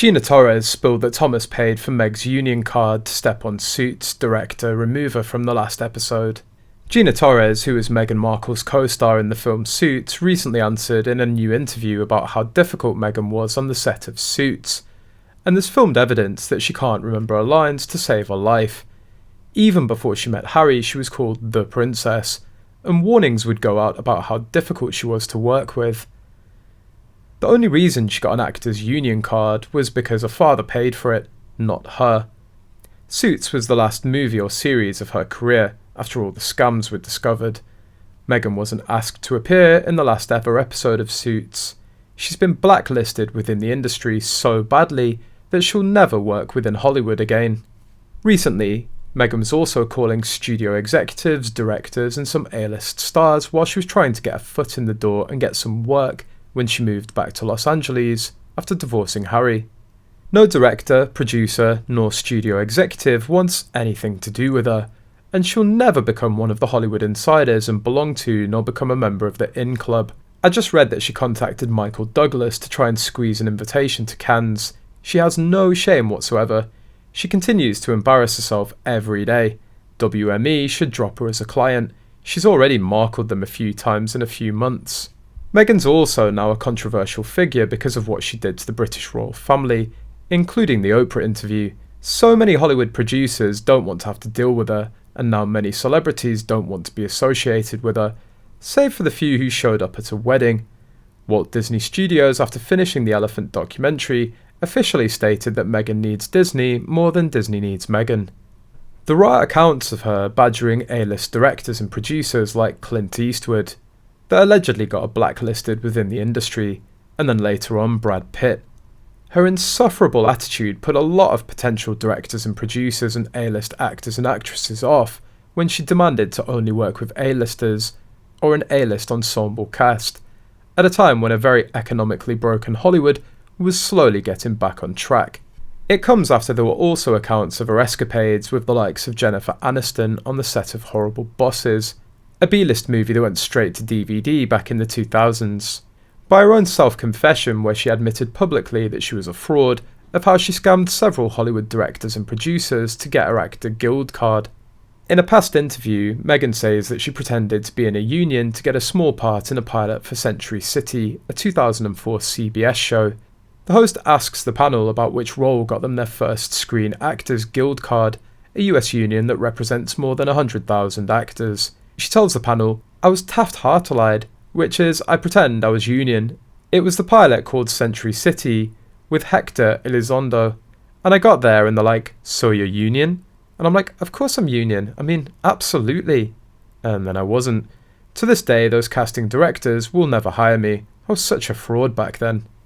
Gina Torres spilled that Thomas paid for Meg's union card to step on Suits director remove her from the last episode. Gina Torres, who is Meghan Markle's co-star in the film Suits, recently answered in a new interview about how difficult Meghan was on the set of Suits, and there's filmed evidence that she can't remember her lines to save her life. Even before she met Harry, she was called the Princess, and warnings would go out about how difficult she was to work with. The only reason she got an actor's union card was because her father paid for it, not her. Suits was the last movie or series of her career, after all the scams were discovered. Meghan wasn't asked to appear in the last ever episode of Suits. She's been blacklisted within the industry so badly that she'll never work within Hollywood again. Recently, Meghan was also calling studio executives, directors and some A-list stars while she was trying to get a foot in the door and get some work when she moved back to Los Angeles after divorcing Harry. No director, producer nor studio executive wants anything to do with her, and she'll never become one of the Hollywood insiders and belong to nor become a member of the In Club. I just read that she contacted Michael Douglas to try and squeeze an invitation to Cannes. She has no shame whatsoever. She continues to embarrass herself every day. WME should drop her as a client. She's already markled them a few times in a few months. Meghan's also now a controversial figure because of what she did to the British royal family, including the Oprah interview. So many Hollywood producers don't want to have to deal with her, and now many celebrities don't want to be associated with her, save for the few who showed up at a wedding. Walt Disney Studios, after finishing the Elephant documentary, officially stated that Meghan needs Disney more than Disney needs Meghan. There are accounts of her badgering A-list directors and producers like Clint Eastwood, that allegedly got her blacklisted within the industry, and then later on Brad Pitt. Her insufferable attitude put a lot of potential directors and producers and A-list actors and actresses off when she demanded to only work with A-listers or an A-list ensemble cast, at a time when a very economically broken Hollywood was slowly getting back on track. It comes after there were also accounts of her escapades with the likes of Jennifer Aniston on the set of Horrible Bosses, a B-list movie that went straight to DVD back in the 2000s. By her own self-confession, where she admitted publicly that she was a fraud, of how she scammed several Hollywood directors and producers to get her actor guild card. In a past interview, Meghan says that she pretended to be in a union to get a small part in a pilot for Century City, a 2004 CBS show. The host asks the panel about which role got them their first Screen Actors Guild card, a US union that represents more than 100,000 actors. She tells the panel, "I was Taft-Hartleyed, which is, I pretend I was union. It was the pilot called Century City, with Hector Elizondo. And I got there and they're like, 'So you're union?' And I'm like, 'Of course I'm union. I mean, absolutely.' And then I wasn't. To this day, those casting directors will never hire me. I was such a fraud back then."